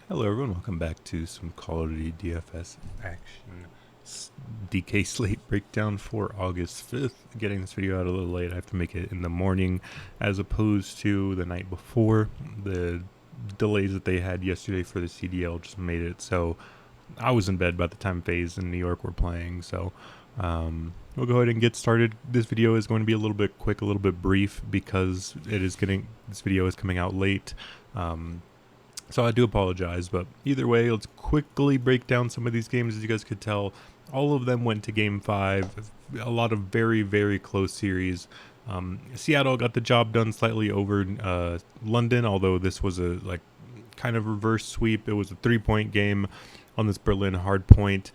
Hello everyone, welcome back to some Call of Duty DFS action DK Slate breakdown for August 5th. Getting this video out a little late, I have to make it in the morning as opposed to the night before. The delays that they had yesterday for the CDL just made it so I was in bed by the time FaZe in New York were playing, so we'll go ahead and get started. This video is going to be a little bit quick, a little bit brief because this video is coming out late. So I do apologize, but either way, let's quickly break down some of these games. As you guys could tell, all of them went to Game 5. A lot of very, very close series. Seattle got the job done slightly over London, although this was a kind of reverse sweep. It was a 3-point game on this Berlin hard point.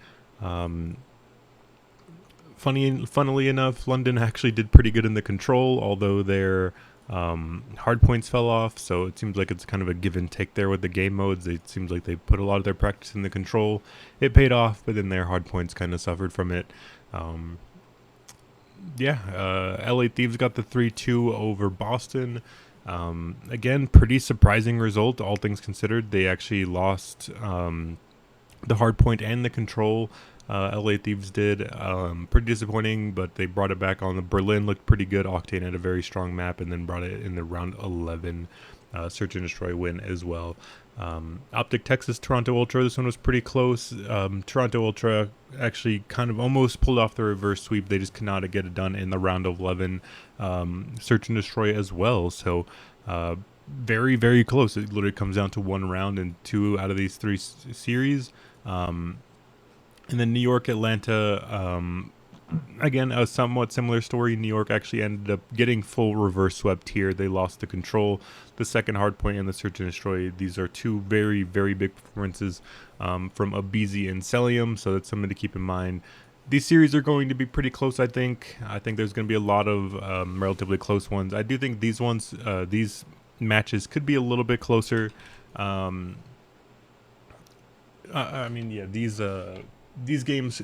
Funnily enough, London actually did pretty good in the control, although their hard points fell off, so it seems like it's kind of a give and take there with the game modes. It seems like they put a lot of their practice in the control. It paid off, but then their hard points kind of suffered from it. LA Thieves got the 3-2 over Boston. Again, pretty surprising result, all things considered. They actually lost the hard point and the control. LA Thieves did. Pretty disappointing, but they brought it back on. The Berlin looked pretty good. Octane had a very strong map and then brought it in the round 11 search and destroy win as well. Optic Texas, Toronto Ultra. This one was pretty close. Toronto Ultra actually kind of almost pulled off the reverse sweep. They just could not get it done in the round 11 search and destroy as well. So very, very close. It literally comes down to one round in 2 out of these 3 series. And then New York, Atlanta, again, a somewhat similar story. New York actually ended up getting full reverse swept here. They lost the control, the second hard point, and the search and destroy. These are 2 very, very big performances from Abizi and Celium, so that's something to keep in mind. These series are going to be pretty close, I think. I think there's going to be a lot of relatively close ones. I do think these matches could be a little bit closer. These games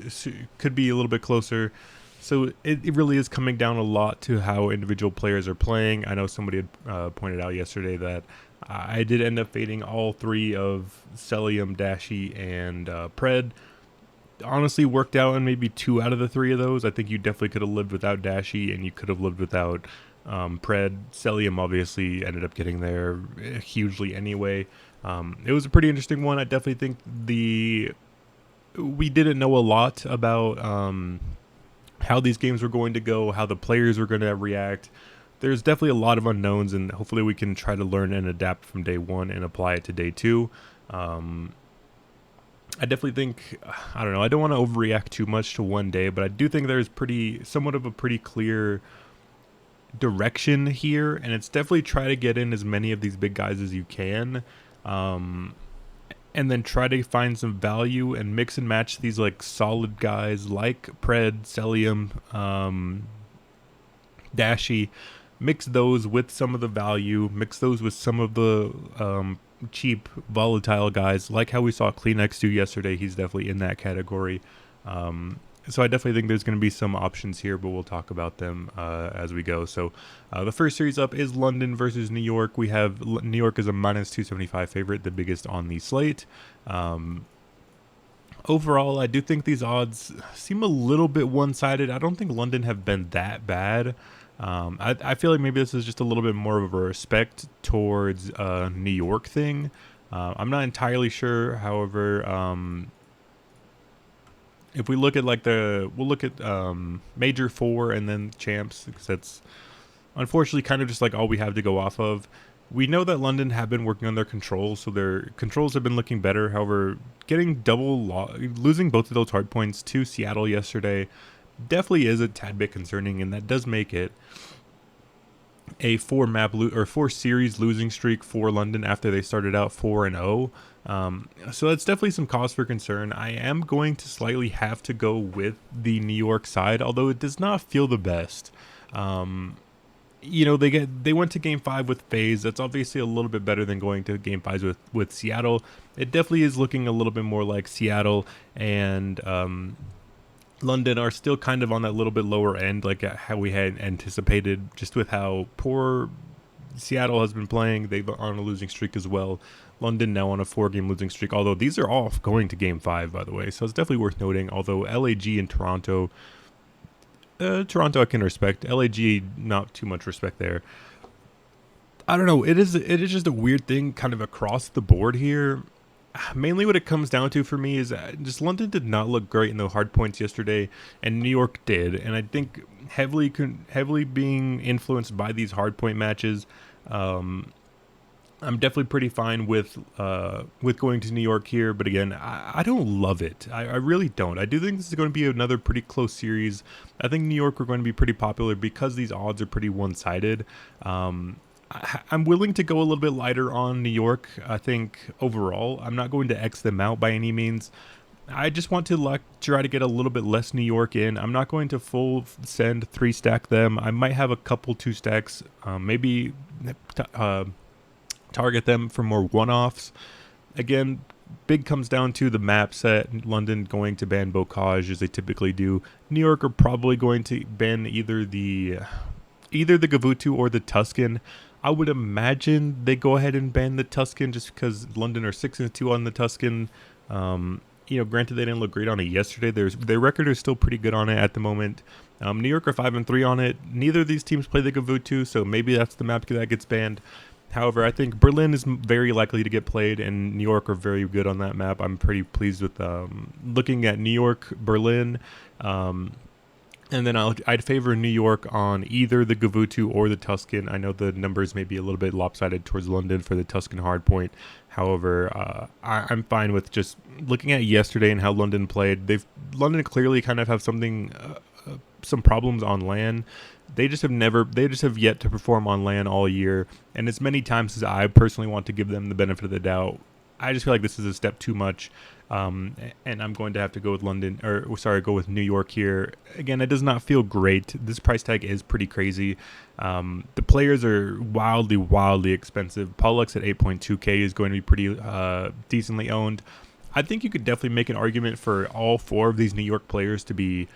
could be a little bit closer. So it really is coming down a lot to how individual players are playing. I know somebody had pointed out yesterday that I did end up fading all 3 of Celium, Dashi, and Pred. Honestly, worked out in maybe 2 out of the 3 of those. I think you definitely could have lived without Dashi, and you could have lived without Pred. Celium obviously ended up getting there hugely anyway. It was a pretty interesting one. I definitely think we didn't know a lot about how these games were going to go, how the players were going to react. There's definitely a lot of unknowns, and hopefully we can try to learn and adapt from day 1 and apply it to day 2. I definitely think, I don't know, I don't want to overreact too much to one day, but I do think there's somewhat of a pretty clear direction here, and it's definitely try to get in as many of these big guys as you can. And then try to find some value and mix and match these solid guys like Pred, Celium, Dashi. Mix those with some of the value. Mix those with some of the cheap, volatile guys, like how we saw Kleenex do yesterday. He's definitely in that category. So I definitely think there's going to be some options here, but we'll talk about them as we go. So the first series up is London versus New York. We have New York as a -275 favorite, the biggest on the slate. Overall, I do think these odds seem a little bit one-sided. I don't think London have been that bad. I feel like maybe this is just a little bit more of a respect towards New York thing. I'm not entirely sure, however. If we look at we'll look at Major 4 and then Champs, because that's unfortunately kind of just all we have to go off of. We know that London have been working on their controls, so their controls have been looking better. However, losing both of those hard points to Seattle yesterday definitely is a tad bit concerning, and that does make it a 4 series losing streak for London after they started out 4-0. So that's definitely some cause for concern. I am going to slightly have to go with the New York side, although it does not feel the best. They went to Game 5 with FaZe. That's obviously a little bit better than going to Game 5s with Seattle. It definitely is looking a little bit more like Seattle and London are still kind of on that little bit lower end, like how we had anticipated, just with how poor Seattle has been playing. They've on a losing streak as well. London now on a 4-game losing streak, although these are all going to game 5, by the way. So it's definitely worth noting, although LAG and Toronto, Toronto I can respect. LAG, not too much respect there. I don't know. It is just a weird thing kind of across the board here. Mainly what it comes down to for me is just London did not look great in the hard points yesterday, and New York did. And I think heavily being influenced by these hard point matches, I'm definitely pretty fine with going to New York here. But again, I don't love it. I really don't. I do think this is going to be another pretty close series. I think New York are going to be pretty popular because these odds are pretty one-sided. I'm willing to go a little bit lighter on New York. I think overall, I'm not going to X them out by any means. I just want to try to get a little bit less New York in. I'm not going to full send 3-stack them. I might have a couple 2-stacks, maybe target them for more one-offs. Again, big comes down to the map set. London going to ban Bocage as they typically do. New York are probably going to ban either the Gavutu or the Tuscan. I would imagine they go ahead and ban the Tuscan just because London are 6-2 on the Tuscan. Granted they didn't look great on it yesterday. Their record is still pretty good on it at the moment. New York are 5-3 on it. Neither of these teams play the Gavutu, so maybe that's the map that gets banned. However, I think Berlin is very likely to get played, and New York are very good on that map. I'm pretty pleased with looking at New York, Berlin. And then I'd favor New York on either the Gavutu or the Tuscan. I know the numbers may be a little bit lopsided towards London for the Tuscan hardpoint. However, I'm fine with just looking at yesterday and how London played. London clearly kind of have some problems on LAN. They just have yet to perform on LAN all year. And as many times as I personally want to give them the benefit of the doubt, I just feel like this is a step too much. And I'm going to have to go with go with New York here. Again, it does not feel great. This price tag is pretty crazy. The players are wildly expensive. Pollux at 8.2K is going to be pretty decently owned. I think you could definitely make an argument for all 4 of these New York players to be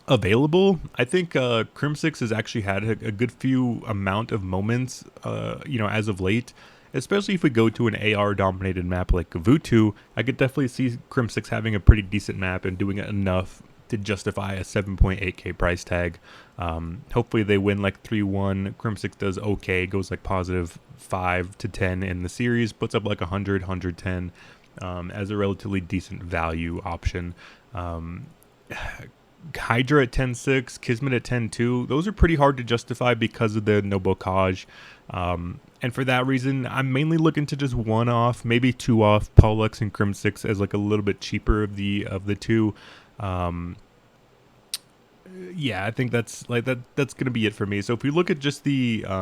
available. I think Crimsix has actually had a good few amount of moments, as of late. Especially if we go to an AR-dominated map like Gavutu, I could definitely see Crimsix having a pretty decent map and doing it enough to justify a 7.8k price tag. Hopefully they win like 3-1. Crimsix does okay, goes like positive 5 to 10 in the series, puts up like 100, 110 as a relatively decent value option. Hydra at 10.6, Kismet at 10.2. Those are pretty hard to justify because of the no Bocage. And for that reason, I'm mainly looking to just 1 off, maybe 2 off Pollux and Crimsix as like a little bit cheaper of the two. I think that's gonna be it for me. So if we look at just if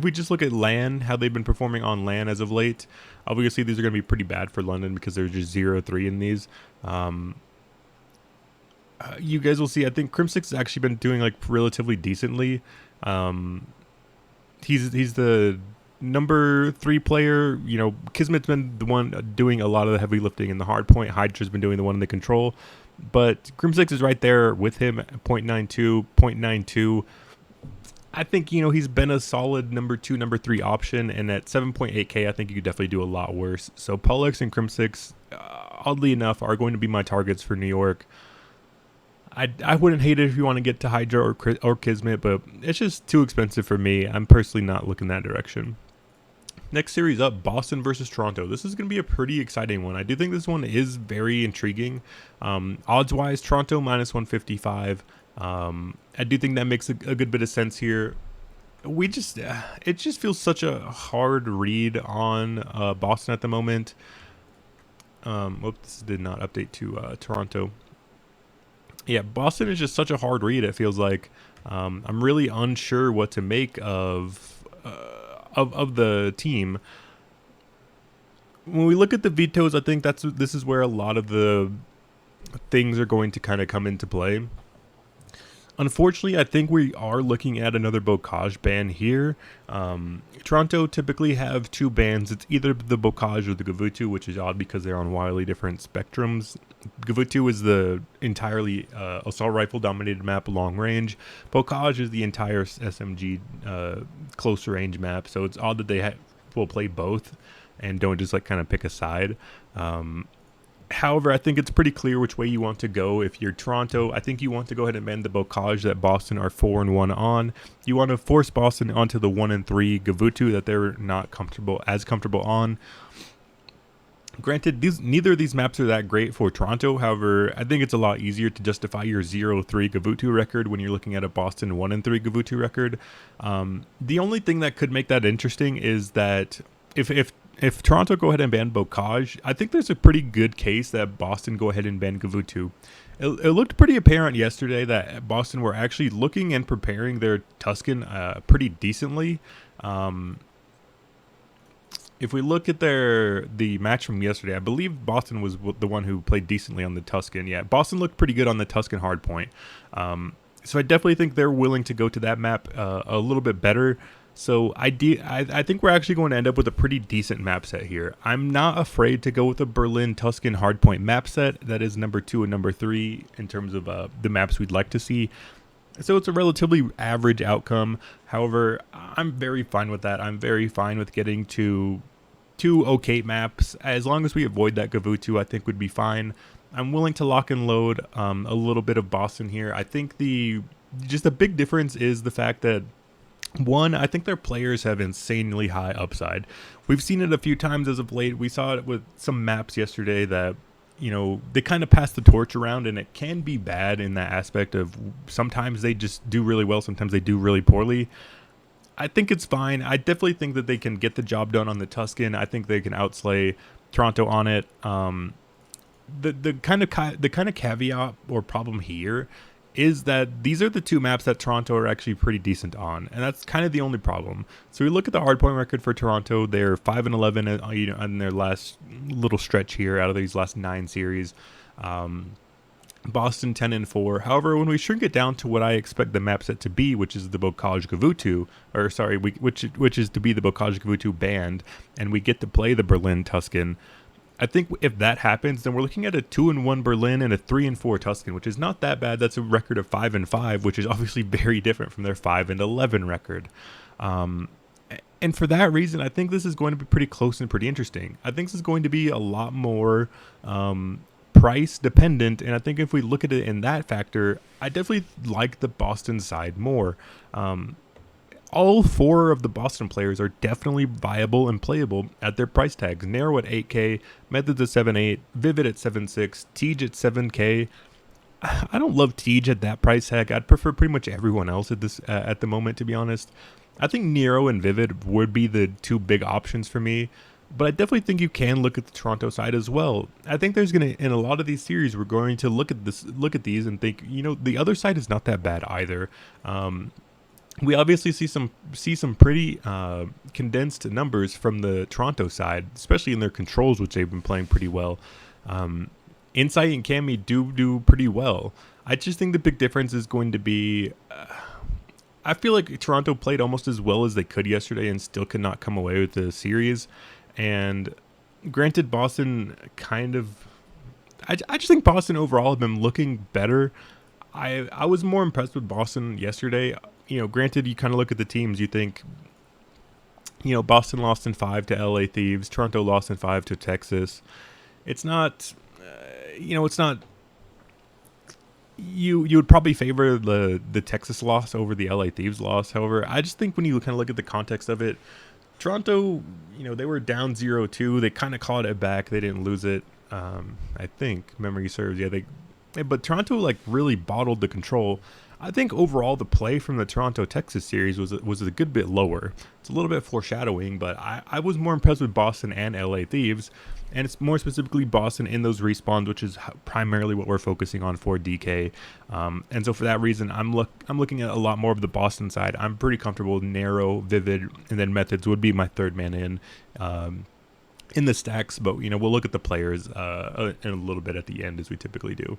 we just look at LAN, how they've been performing on LAN as of late, obviously these are gonna be pretty bad for London because they're just 0-3 in these. You guys will see. I think Crimsix has actually been doing like relatively decently. He's the number 3 player. Kismet's been the one doing a lot of the heavy lifting in the hard point. Hydra's been doing the one in the control. But Crimsix is right there with him at 0.92, 0.92. I think, he's been a solid number 2, number 3 option. And at 7.8k, I think you could definitely do a lot worse. So Pollux and Crimsix, oddly enough, are going to be my targets for New York. I wouldn't hate it if you want to get to Hydra or Kismet, but it's just too expensive for me. I'm personally not looking that direction. Next series up, Boston versus Toronto. This is going to be a pretty exciting one. I do think this one is very intriguing. Odds-wise, Toronto minus 155. I do think that makes a good bit of sense here. It just feels such a hard read on Boston at the moment. This did not update to Toronto. Yeah, Boston is just such a hard read. It feels like I'm really unsure what to make of the team. When we look at the vetoes, I think this is where a lot of the things are going to kind of come into play. Unfortunately, I think we are looking at another Bocage ban here. Toronto typically have two bans. It's either the Bocage or the Gavutu, which is odd because they're on wildly different spectrums. Gavutu is the entirely assault rifle dominated map, long range. Bocage is the entire SMG close range map. So it's odd that they will play both and don't just like kind of pick a side. However, I think it's pretty clear which way you want to go. If you're Toronto, I think you want to go ahead and ban the Bocage that Boston are 4-1 on. You want to force Boston onto the 1-3 Gavutu that they're not as comfortable on. Granted, neither of these maps are that great for Toronto. However, I think it's a lot easier to justify your 0-3 Gavutu record when you're looking at a Boston 1-3 Gavutu record. The only thing that could make that interesting is that if Toronto go ahead and ban Bocage, I think there's a pretty good case that Boston go ahead and ban Gavutu. It looked pretty apparent yesterday that Boston were actually looking and preparing their Tusken pretty decently. If we look at the match from yesterday, I believe Boston was the one who played decently on the Tusken. Yeah, Boston looked pretty good on the Tusken hardpoint. So I definitely think they're willing to go to that map a little bit better. So I think we're actually going to end up with a pretty decent map set here. I'm not afraid to go with a Berlin Tusken hardpoint map set. That is number 2 and number 3 in terms of the maps we'd like to see. So it's a relatively average outcome. However, I'm very fine with that. I'm very fine with getting to 2 okay maps. As long as we avoid that Gavutu, I think would be fine. I'm willing to lock and load a little bit of Boston here. I think the big difference is the fact that one, I think their players have insanely high upside. We've seen it a few times as of late. We saw it with some maps yesterday that, they kind of pass the torch around, and it can be bad in that aspect of sometimes they just do really well, sometimes they do really poorly. I think it's fine. I definitely think that they can get the job done on the Tusken. I think they can outslay Toronto on it. The kind of caveat or problem here is that these are the 2 maps that Toronto are actually pretty decent on, and that's kind of the only problem. So we look at the hardpoint record for Toronto; they're 5-11, in their last little stretch here out of these last 9 series. Boston 10-4. However, when we shrink it down to what I expect the map set to be, which is the Bocage Gavutu, which is to be the Bocage Gavutu band, and we get to play the Berlin Tusken. I think if that happens, then we're looking at a 2-1 Berlin and a 3-4 Tusken, which is not that bad. That's a record of 5-5, which is obviously very different from their 5-11 record. And for that reason, I think this is going to be pretty close and pretty interesting. I think this is going to be a lot more price dependent, and I think if we look at it in that factor, I definitely like the Boston side more. All 4 of the Boston players are definitely viable and playable at their price tags. Narrow at 8K, Methods at 7.8, Vivid at 7.6, Tej at 7K. I don't love Tej at that price tag. I'd prefer pretty much everyone else at the moment, to be honest. I think Nero and Vivid would be the 2 big options for me, but I definitely think you can look at the Toronto side as well. I think there's in a lot of these series, we're going to look at these and think, the other side is not that bad either. We obviously see some pretty condensed numbers from the Toronto side, especially in their controls, which they've been playing pretty well. Insight and Cammy do pretty well. I just think the big difference is going to be, I feel like Toronto played almost as well as they could yesterday and still could not come away with the series. And granted, Boston I just think Boston overall have been looking better. I was more impressed with Boston yesterday. Granted, you kind of look at the teams, you think, Boston lost in 5 to LA Thieves, Toronto lost in 5 to Texas. It's not, it's not, you would probably favor the Texas loss over the LA Thieves loss. However, I just think when you kind of look at the context of it, Toronto, they were down 0-2. They kind of clawed it back. They didn't lose it. I think memory serves. Yeah, but Toronto really bottled the control. I think overall the play from the Toronto-Texas series was a good bit lower. It's a little bit foreshadowing, but I was more impressed with Boston and LA Thieves, and it's more specifically Boston in those respawns, which is primarily what we're focusing on for DK. And so for that reason, I'm looking at a lot more of the Boston side. I'm pretty comfortable with Narrow, Vivid, and then Methods would be my third man in the stacks, but we'll look at the players in a little bit at the end as we typically do.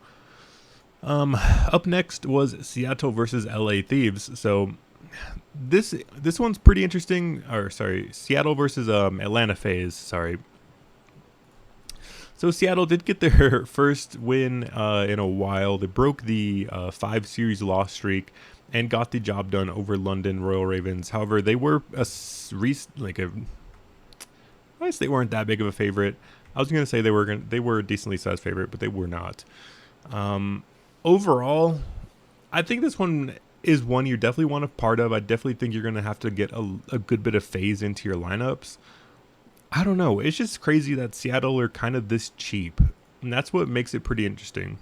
Up next was Seattle versus LA Thieves. So this one's pretty interesting. Or sorry, Seattle versus Atlanta FaZe. Sorry. So Seattle did get their first win in a while. They broke the 5 series loss streak and got the job done over London Royal Ravens. However, they were I guess they weren't that big of a favorite. I was gonna say they were a decently sized favorite, but they were not. Um, Overall, I think this one is one you definitely want a part of. I definitely think you're gonna have to get a good bit of phase into your lineups. I don't know. It's just crazy that Seattle are kind of this cheap, and that's what makes it pretty interesting.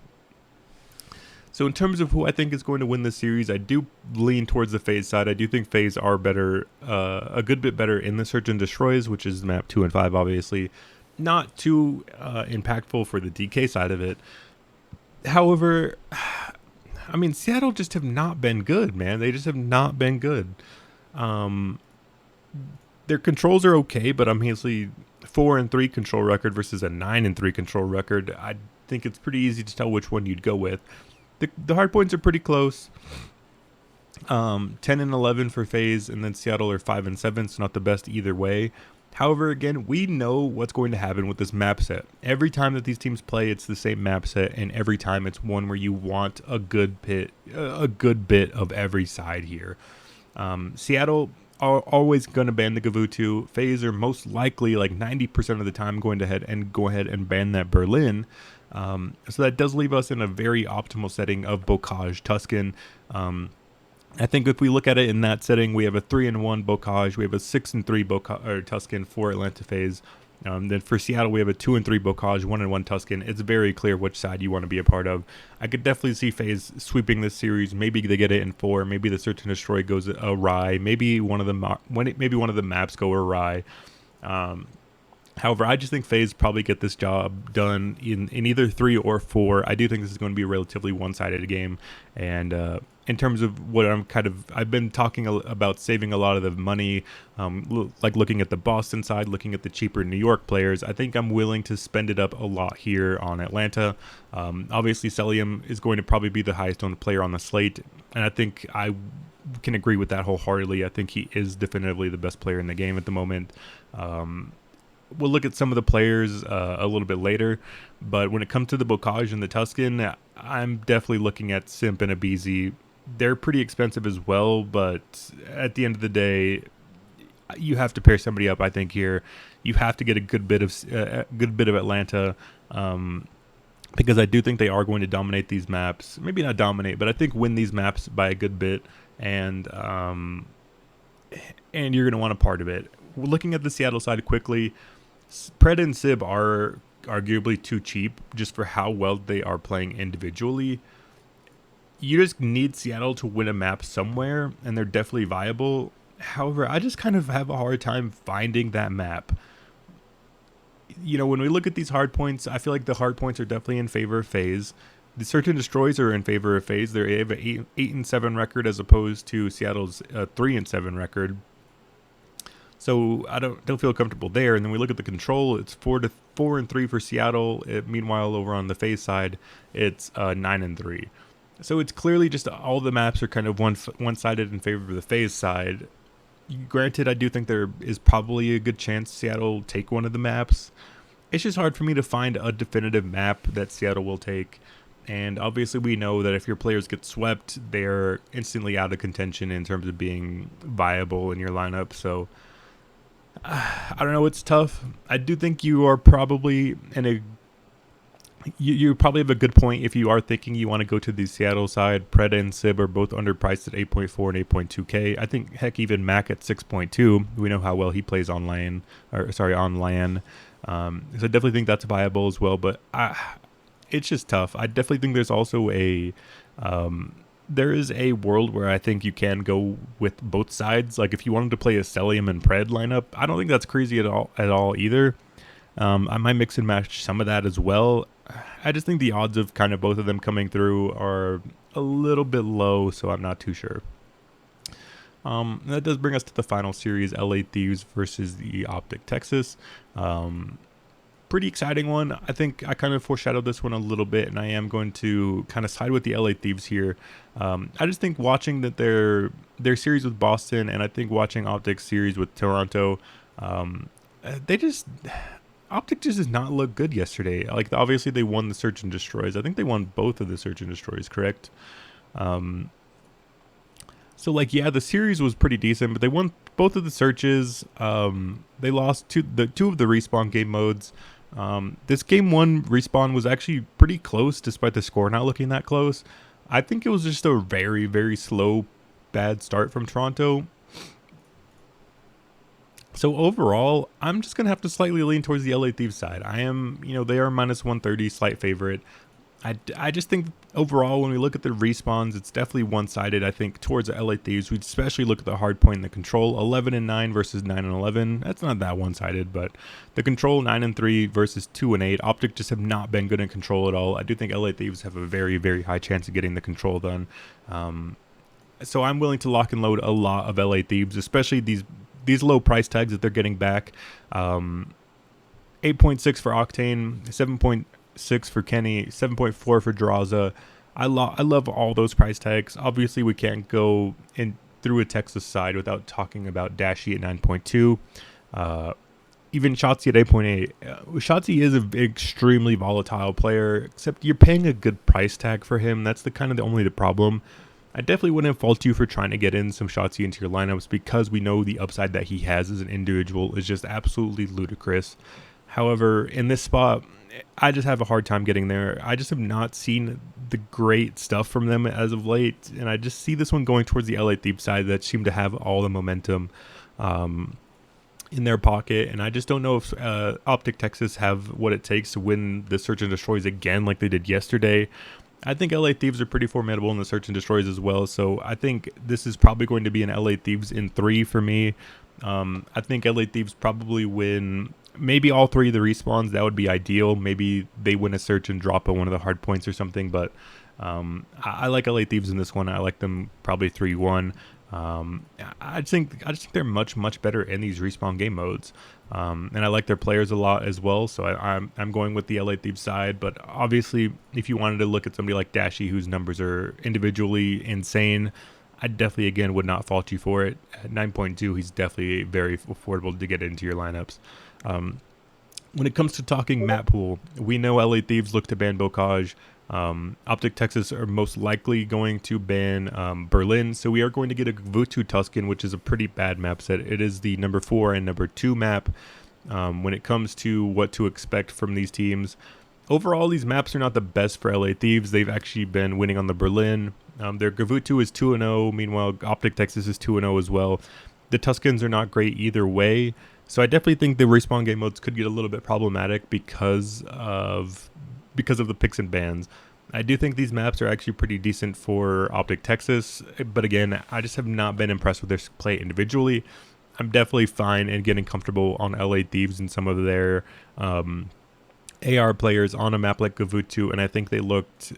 So in terms of who I think is going to win this series, I do lean towards the FaZe side. I do think FaZe are better, a good bit better in the Search and Destroys, which is map 2 and 5, obviously. Not too impactful for the DK side of it. However, I mean, Seattle just have not been good, man. They just have not been good. Um, their controls are okay, but obviously 4-3 control record versus a 9-3 control record. I think it's pretty easy to tell which one you'd go with. The hard points are pretty close. 10-11 for FaZe, and then Seattle are 5-7, so not the best either way. However, again, we know what's going to happen with this map set. Every time that these teams play, it's the same map set, and every time it's one where you want a good bit of every side here. Seattle are always going to ban the Gavutu. FaZe are most likely, like 90% of the time, going to go ahead and ban that Berlin. So that does leave us in a very optimal setting of Bocage Tuscan. I think if we look at it in that setting, we have a 3-1 Bocage, we have a 6-3 Tuscan for Atlanta FaZe. Then for Seattle, we have a 2-3 Bocage, 1-1 Tuscan. It's very clear which side you want to be a part of. I could definitely see FaZe sweeping this series. Maybe they get it in 4. Maybe the Search and Destroy goes awry. Maybe one of the maps go awry. However, I just think FaZe probably get this job done in either 3 or 4. I do think this is going to be a relatively one-sided game. And in terms of what I've been talking about saving a lot of the money, like looking at the Boston side, looking at the cheaper New York players. I think I'm willing to spend it up a lot here on Atlanta. Obviously, Celium is going to probably be the highest owned player on the slate. And I think I can agree with that wholeheartedly. I think he is definitively the best player in the game at the moment. We'll look at some of the players a little bit later, but when it comes to the Bocage and the Tuscan, I'm definitely looking at Simp and Abizi. They're pretty expensive as well, but at the end of the day, you have to pair somebody up. I think here you have to get a good bit of Atlanta, because I do think they are going to dominate these maps. Maybe not dominate, but I think win these maps by a good bit, and you're going to want a part of it. Looking at the Seattle side quickly, Pred and Sib are arguably too cheap just for how well they are playing individually. You just need Seattle to win a map somewhere, and they're definitely viable. However, I just kind of have a hard time finding that map. You know, when we look at these hard points, I feel like the hard points are definitely in favor of FaZe. The Search and Destroys are in favor of FaZe. They have an 8-7 record as opposed to Seattle's 3-7 record. So I don't feel comfortable there. And then we look at the control. It's 4-3 for Seattle. Meanwhile, over on the FaZe side, it's 9-3. So it's clearly just all the maps are kind of one-sided in favor of the FaZe side. Granted, I do think there is probably a good chance Seattle will take one of the maps. It's just hard for me to find a definitive map that Seattle will take. And obviously we know that if your players get swept, they're instantly out of contention in terms of being viable in your lineup. So I don't know. It's tough. I do think you are probably you probably have a good point if you are thinking you want to go to the Seattle side. Pred and Sib are both underpriced at 8.4 and 8.2K. I think, heck, even Mac at 6.2. We know how well he plays on LAN. So I definitely think that's viable as well. But it's just tough. I definitely think there's also there is a world where I think you can go with both sides. Like if you wanted to play a Celium and Pred lineup, I don't think that's crazy at all either. I might mix and match some of that as well. I just think the odds of kind of both of them coming through are a little bit low, so I'm not too sure. That does bring us to the final series, LA Thieves versus the Optic Texas. pretty exciting one. I think I kind of foreshadowed this one a little bit, and I am going to kind of side with the LA Thieves here. I just think watching that their series with Boston, and I think watching Optic's series with Toronto, they just Optic just does not look good yesterday. Like obviously they won the Search and Destroys. I think they won both of the Search and Destroys, correct? So like yeah, the series was pretty decent, but they won both of the searches. They lost two of the respawn game modes. This game one respawn was actually pretty close, despite the score not looking that close. I think it was just a very, very slow, bad start from Toronto. So overall, I'm just gonna have to slightly lean towards the LA Thieves side. I am, they are minus 130, slight favorite. I just think overall, when we look at the respawns, it's definitely one-sided. I think towards the LA Thieves, we'd especially look at the hard point and the control. 11-9 versus 9-11. That's not that one-sided, but the control 9-3 versus 2-8. Optic just have not been good in control at all. I do think LA Thieves have a very, very high chance of getting the control done. So I'm willing to lock and load a lot of LA Thieves, especially these low price tags that they're getting back. 8.6 for Octane, 7.6 for Kenny, 7.4 for Draza. I love all those price tags. Obviously, we can't go in through a Texas side without talking about Dashy at 9.2. Even Shotzi at 8.8. Shotzi is an extremely volatile player, except you're paying a good price tag for him. That's only the problem. I definitely wouldn't fault you for trying to get in some Shotzi into your lineups, because we know the upside that he has as an individual is just absolutely ludicrous. However, in this spot, I just have a hard time getting there. I just have not seen the great stuff from them as of late, and I just see this one going towards the LA Thieves side that seem to have all the momentum in their pocket, and I just don't know if Optic Texas have what it takes to win the Search and Destroys again like they did yesterday. I think LA Thieves are pretty formidable in the Search and Destroys as well, so I think this is probably going to be an LA Thieves in 3 for me. I think LA Thieves probably win maybe all 3 of the respawns. That would be ideal. Maybe they win a search and drop at one of the hard points or something, but I like LA Thieves in this one. I like them probably 3-1. I just think they're much better in these respawn game modes, and I like their players a lot as well. So I'm going with the LA Thieves side. But obviously, if you wanted to look at somebody like Dashy, whose numbers are individually insane, I definitely again would not fault you for it. At 9.2, he's definitely very affordable to get into your lineups. When it comes to talking map pool, we know LA Thieves look to ban Bocage. Optic Texas are most likely going to ban Berlin, so we are going to get a Vutu Tuscan, which is a pretty bad map set. It is the number 4 and number 2 map. When it comes to what to expect from these teams, overall these maps are not the best for LA Thieves. They've actually been winning on the Berlin. Their Gavutu is 2-0, meanwhile Optic Texas is 2-0 as well. The Tuscans are not great either way, so I definitely think the respawn game modes could get a little bit problematic because of the picks and bans. I do think these maps are actually pretty decent for Optic Texas, but again, I just have not been impressed with their play individually. I'm definitely fine and getting comfortable on LA Thieves and some of their AR players on a map like Gavutu, and I think they looked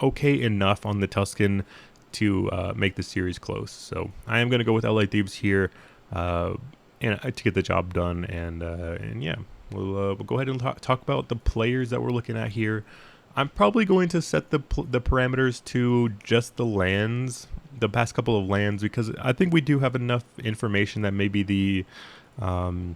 okay enough on the Tuscan to make the series close. So I am going to go with LA Thieves here and to get the job done, and yeah. We'll go ahead and talk about the players that we're looking at here. I'm probably going to set the parameters to just the lands, the past couple of lands, because I think we do have enough information that maybe some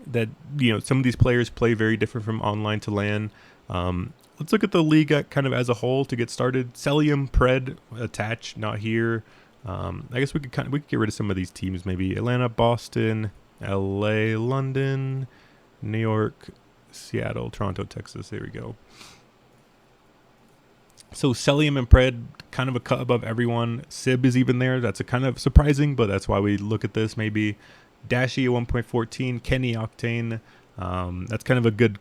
of these players play very different from online to LAN. Let's look at the league kind of as a whole to get started. Celium, Pred, attached, not here. I guess we could get rid of some of these teams. Maybe Atlanta, Boston, LA, London, New York, Seattle, Toronto, Texas. There we go. So Celium and Pred kind of a cut above everyone. Sib is even there. That's a kind of surprising, but that's why we look at this maybe. Dashy at 1.14, Kenny Octane. That's kind of a good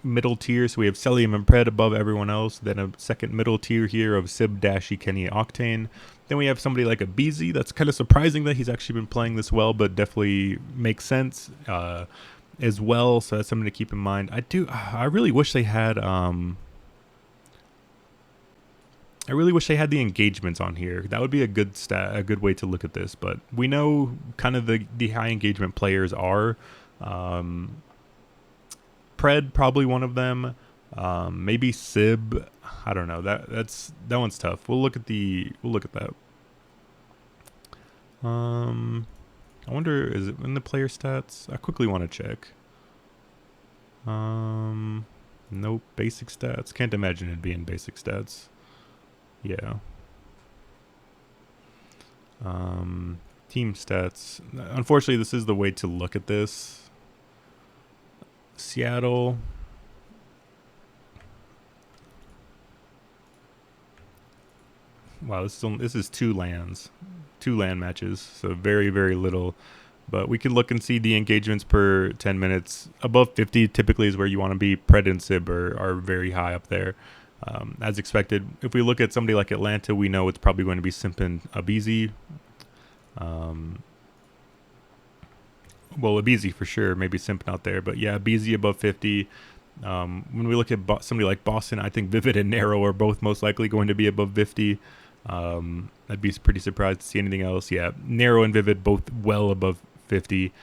middle tier. So we have Celium and Pred above everyone else. Then a second middle tier here of Sib, Dashy, Kenny, Octane. Then we have somebody like a BZ. That's kind of surprising that he's actually been playing this well, but definitely makes sense as well. So that's something to keep in mind. I really wish they had the engagements on here. That would be a good way to look at this. But we know kind of the high engagement players are. Pred, probably one of them. Maybe Sib. I don't know. That one's tough. We'll look at that. I wonder, is it in the player stats? I quickly want to check. Nope. Basic stats. Can't imagine it'd be in basic stats. Yeah. Team stats. Unfortunately, this is the way to look at this. Seattle. Wow, this is two LAN matches, so very, very little. But we can look and see the engagements per 10 minutes. Above 50 typically is where you want to be. Pred and Sib are very high up there, as expected. If we look at somebody like Atlanta, we know it's probably going to be Simp and Abizi. Well, Abizi for sure, maybe Simp not there. But yeah, Abizi above 50. When we look at somebody like Boston, I think Vivid and Narrow are both most likely going to be above 50. I'd be pretty surprised to see anything else. Yeah, Narrow and Vivid both well above 50.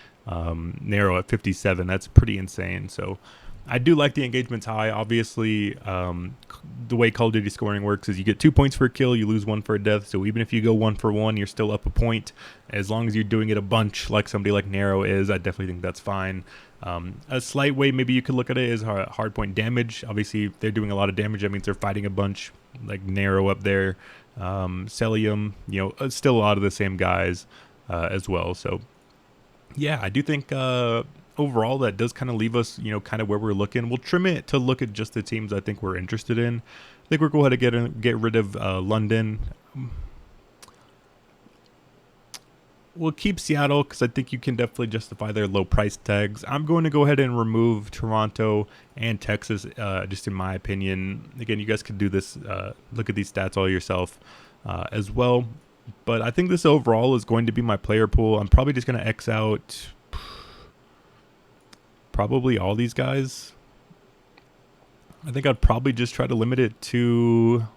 Narrow at 57. That's pretty insane. So I do like the engagements high. Obviously, the way Call of Duty scoring works is you get 2 points for a kill, you lose 1 for a death. So even if you go 1 for 1, you're still up a point. As long as you're doing it a bunch like somebody like Narrow is, I definitely think that's fine. A slight way maybe you could look at it is hard point damage. Obviously, if they're doing a lot of damage, that means they're fighting a bunch, like Narrow up there. Celium, still a lot of the same guys as well. So yeah, I do think overall that does kind of leave us, kind of where we're looking. We'll trim it to look at just the teams I think we're interested in. I think we're going to go ahead and get rid of London. We'll keep Seattle because I think you can definitely justify their low price tags. I'm going to go ahead and remove Toronto and Texas, just in my opinion. Again, you guys could do this, look at these stats all yourself as well. But I think this overall is going to be my player pool. I'm probably just going to X out probably all these guys. I think I'd probably just try to limit it to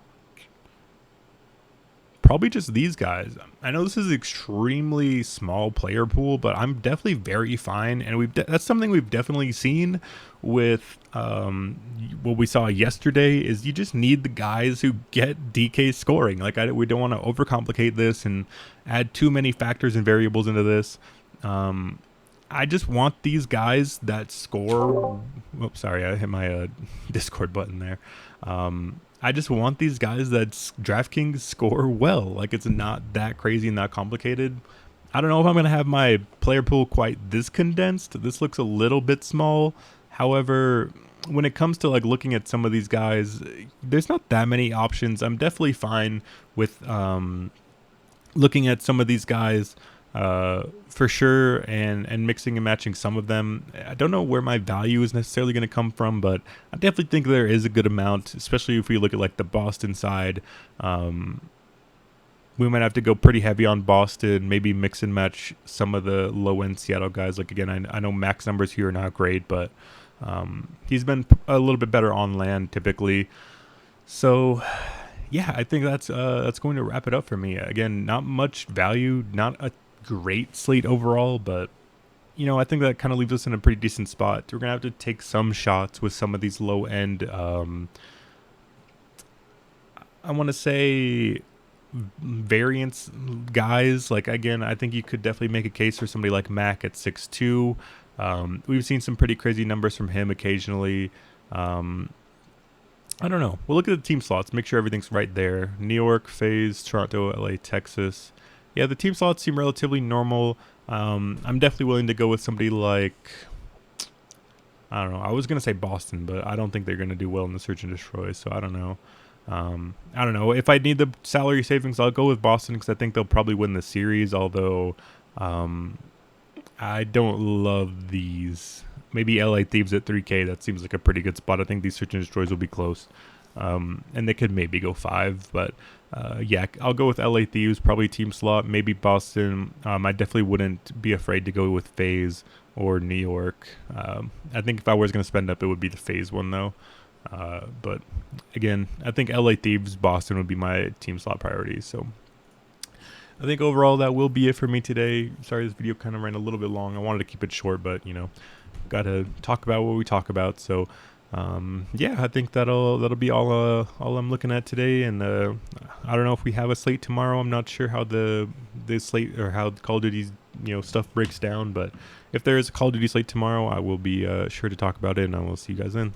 probably just these guys. I know this is an extremely small player pool, but I'm definitely very fine. And that's something we've definitely seen with what we saw yesterday is you just need the guys who get DK scoring. Like we don't want to overcomplicate this and add too many factors and variables into this. I just want these guys that score. Oops, sorry, I hit my Discord button there. I just want these guys that DraftKings score well. Like, it's not that crazy and not complicated. I don't know if I'm going to have my player pool quite this condensed. This looks a little bit small. However, when it comes to like looking at some of these guys, there's not that many options. I'm definitely fine with looking at some of these guys for sure and mixing and matching some of them. I don't know where my value is necessarily going to come from, but I definitely think there is a good amount, especially if we look at like the Boston side. We might have to go pretty heavy on Boston, maybe mix and match some of the low end Seattle guys. Like, again, I know Mac's numbers here are not great, but he's been a little bit better on land typically. So yeah, I think that's going to wrap it up for me. Again, not much value, not a great slate overall, but I think that kind of leaves us in a pretty decent spot. We're gonna have to take some shots with some of these low end I want to say variance guys. Like, again, I think you could definitely make a case for somebody like Mac at 6'2". We've seen some pretty crazy numbers from him occasionally. I don't know. We'll look at the team slots, make sure everything's right there. New York, FaZe, Toronto, LA, Texas. Yeah, the team slots seem relatively normal. I'm definitely willing to go with somebody like, I don't know. I was going to say Boston, but I don't think they're going to do well in the Search and Destroy, so I don't know. I don't know. If I need the salary savings, I'll go with Boston because I think they'll probably win the series, although I don't love these. Maybe LA Thieves at 3K. That seems like a pretty good spot. I think these Search and Destroys will be close. And they could maybe go 5, but yeah, I'll go with LA Thieves, probably team slot, maybe Boston. I definitely wouldn't be afraid to go with FaZe or New York. I think if I was going to spend up, it would be the FaZe one, though. But again, I think LA Thieves, Boston would be my team slot priorities. So I think overall that will be it for me today. Sorry, this video kind of ran a little bit long. I wanted to keep it short, but got to talk about what we talk about. So yeah, I think that'll be all I'm looking at today. And I don't know if we have a slate tomorrow. I'm not sure how the slate or how Call of Duty's stuff breaks down. But if there is a Call of Duty slate tomorrow, I will be sure to talk about it, and I will see you guys then.